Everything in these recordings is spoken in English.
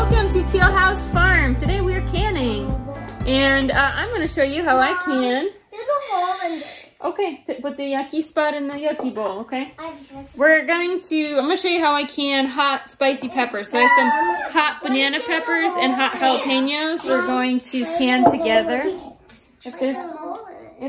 Welcome to Teal House Farm. Today we are canning, and I'm going to show you how I can. There's a hole in this. Okay, put the yucky spot in the yucky bowl, okay? I'm going to show you how I can hot spicy peppers. So I have some hot banana peppers and hot jalapeños we're going to can together. If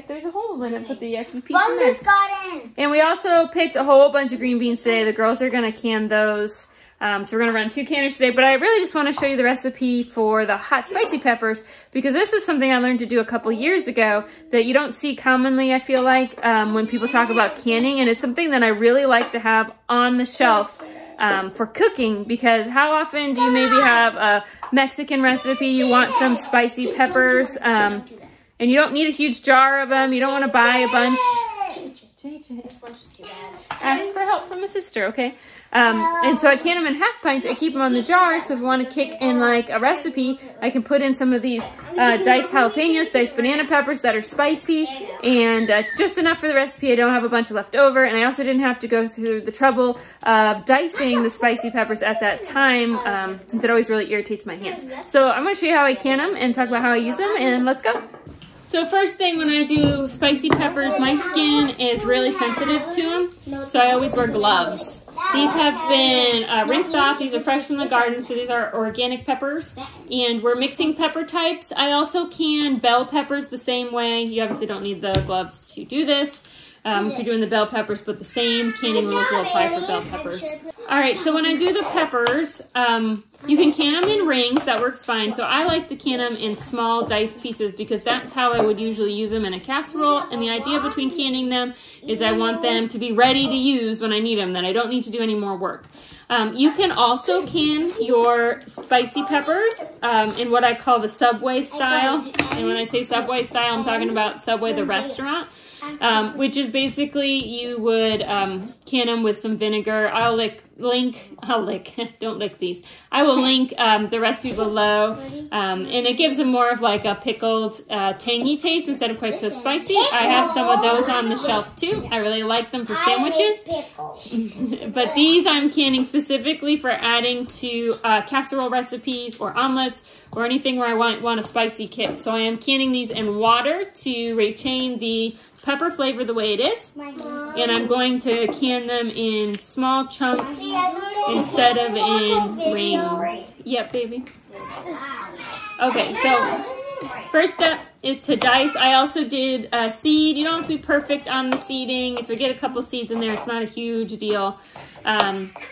there's a hole in it, put the yucky piece in there. Got in. And we also picked a whole bunch of green beans today. The girls are going to can those. So we're going to run 2 canners today, but I really just want to show you the recipe for the hot spicy peppers because this is something I learned to do a couple years ago that you don't see commonly, I feel like, when people talk about canning, and it's something that I really like to have on the shelf for cooking, because how often do you maybe have a Mexican recipe, you want some spicy peppers, and you don't need a huge jar of them, you don't want to buy a bunch. Ask for help from a sister, okay? And so I can them in half pints. I keep them on the jar, so if I want to kick in like a recipe, I can put in some of these diced jalapenos, diced banana peppers that are spicy, and it's just enough for the recipe. I don't have a bunch left over, and I also didn't have to go through the trouble of dicing the spicy peppers at that time, since it always really irritates my hands. So I'm going to show you how I can them and talk about how I use them, and let's go. So first thing, when I do spicy peppers, my skin is really sensitive to them, so I always wear gloves. These have been rinsed off. These are fresh from the garden, so these are organic peppers. And we're mixing pepper types. I also can bell peppers the same way. You obviously don't need the gloves to do this. If you're doing the bell peppers, but the same canning rules will apply for bell peppers. Alright, so when I do the peppers, you can can them in rings. That works fine. So I like to can them in small diced pieces because that's how I would usually use them in a casserole. And the idea between canning them is I want them to be ready to use when I need them, that I don't need to do any more work. You can also can your spicy peppers in what I call the Subway style. And when I say Subway style, I'm talking about Subway the restaurant. Which is basically you would can them with some vinegar. Don't lick these. I will link the recipe below, and it gives them more of like a pickled, tangy taste instead of quite so spicy. I have some of those on the shelf too. I really like them for sandwiches. But these I'm canning specifically for adding to casserole recipes or omelets or anything where I want a spicy kick. So I am canning these in water to retain the pepper flavor the way it is, and I'm going to can them in small chunks instead of in rings. Yep, baby. Okay, so first step is to dice. I also did seed. You don't have to be perfect on the seeding. If you get a couple seeds in there, it's not a huge deal.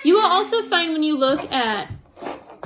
You will also find when you look at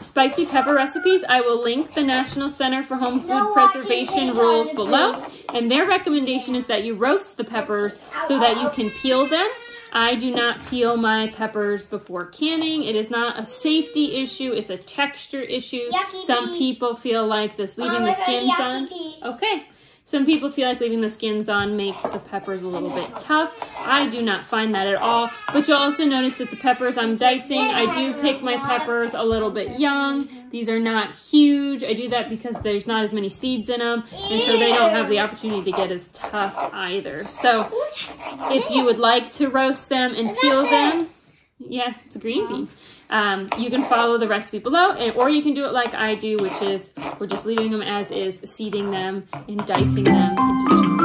spicy pepper recipes, I will link the National Center for Home Food Preservation rules below, and their recommendation is that you roast the peppers so that you can peel them. I do not peel my peppers before canning. It is not a safety issue, it's a texture issue. Some people feel like leaving the skins on. Okay. Some people feel like leaving the skins on makes the peppers a little bit tough. I do not find that at all. But you'll also notice that the peppers I'm dicing, I do pick my peppers a little bit young. These are not huge. I do that because there's not as many seeds in them, and so they don't have the opportunity to get as tough either. So if you would like to roast them and peel them, yeah, it's a green bean. You can follow the recipe below, or you can do it like I do, which is we're just leaving them as is, seeding them and dicing them into chunks.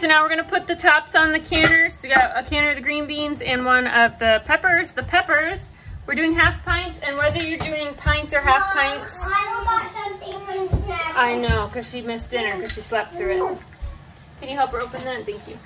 so now we're gonna put the tops on the canners. We got a canner of the green beans and one of the peppers. The peppers, we're doing half pints, and whether you're doing pints or half pints. I got something from the snack. I know, because she missed dinner because she slept through it. Can you help her open that? Thank you.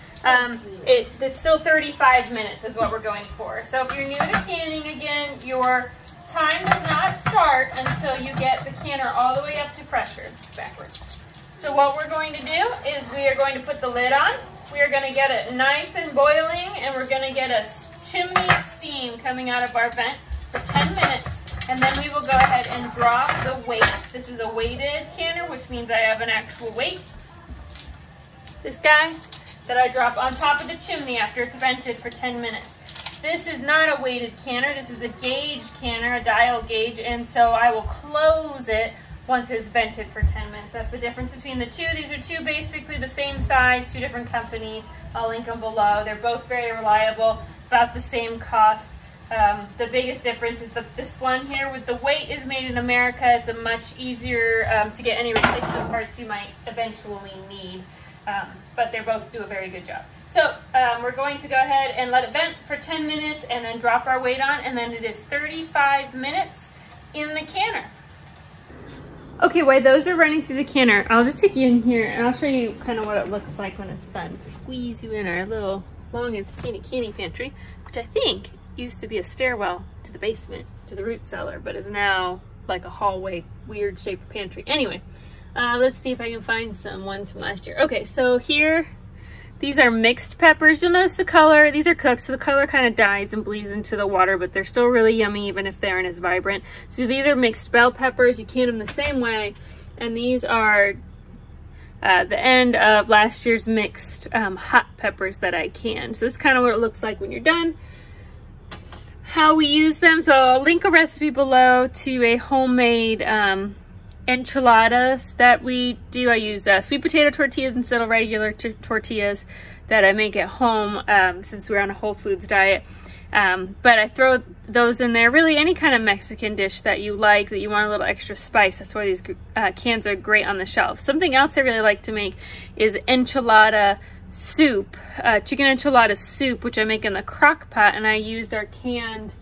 It's still 35 minutes is what we're going for. So if you're new to canning, again, your time does not start until you get the canner all the way up to pressure. It's backwards. So what we're going to do is we are going to put the lid on. We are going to get it nice and boiling, and we're going to get a chimney of steam coming out of our vent for 10 minutes. And then we will go ahead and drop the weight. This is a weighted canner, which means I have an actual weight. This guy that I drop on top of the chimney after it's vented for 10 minutes. This is not a weighted canner. This is a gauge canner, a dial gauge, and so I will close it once it's vented for 10 minutes. That's the difference between the two. These are two basically the same size, two different companies. I'll link them below. They're both very reliable, about the same cost. The biggest difference is that this one here with the weight is made in America. It's a much easier to get any replacement parts you might eventually need. But they both do a very good job. So we're going to go ahead and let it vent for 10 minutes and then drop our weight on, and then it is 35 minutes in the canner. Okay, while those are running through the canner, I'll just take you in here and I'll show you kind of what it looks like when it's done. Squeeze you in our little long and skinny canning pantry, which I think used to be a stairwell to the basement, to the root cellar, but is now like a hallway, weird shaped pantry. Anyway. Let's see if I can find some ones from last year. Okay, so here, these are mixed peppers. You'll notice the color. These are cooked, so the color kind of dies and bleeds into the water, but they're still really yummy even if they aren't as vibrant. So these are mixed bell peppers. You can them the same way. And these are the end of last year's mixed hot peppers that I canned. So this is kind of what it looks like when you're done. How we use them. So I'll link a recipe below to a homemade enchiladas that we do. I use sweet potato tortillas instead of regular tortillas that I make at home since we're on a Whole Foods diet. But I throw those in there. Really any kind of Mexican dish that you like, that you want a little extra spice. That's why these cans are great on the shelf. Something else I really like to make is enchilada soup, chicken enchilada soup, which I make in the crock pot, and I used our canned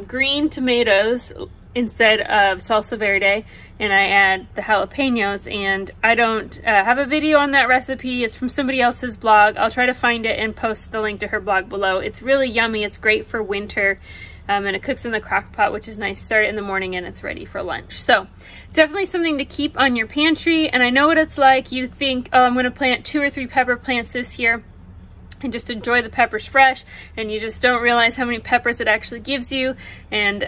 green tomatoes instead of salsa verde, and I add the jalapeños, and I don't have a video on that recipe. It's from somebody else's blog. I'll try to find it and post the link to her blog below. It's really yummy. It's great for winter, and it cooks in the crock pot, which is nice. Start it in the morning and it's ready for lunch. So definitely something to keep on your pantry. And I know what it's like. You think, oh, I'm going to plant 2 or 3 pepper plants this year and just enjoy the peppers fresh, and you just don't realize how many peppers it actually gives you. And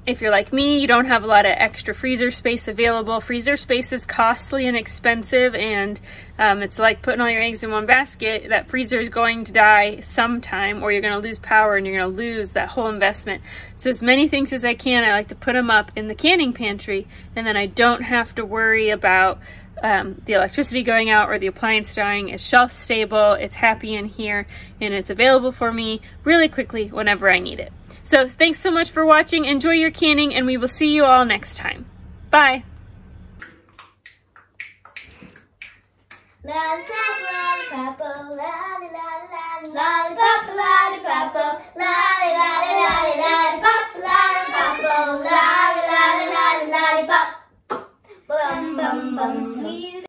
if you're like me, you don't have a lot of extra freezer space available. Freezer space is costly and expensive, and it's like putting all your eggs in one basket. That freezer is going to die sometime, or you're going to lose power and you're going to lose that whole investment. So as many things as I can, I like to put them up in the canning pantry, and then I don't have to worry about the electricity going out or the appliance dying. It's shelf stable, it's happy in here, and it's available for me really quickly whenever I need it. So thanks so much for watching. Enjoy your canning, and we will see you all next time. Bye. Lollipop, lollipop, lollipop, lollipop, lollipop, lollipop, lollipop, bum bum bum, sweet.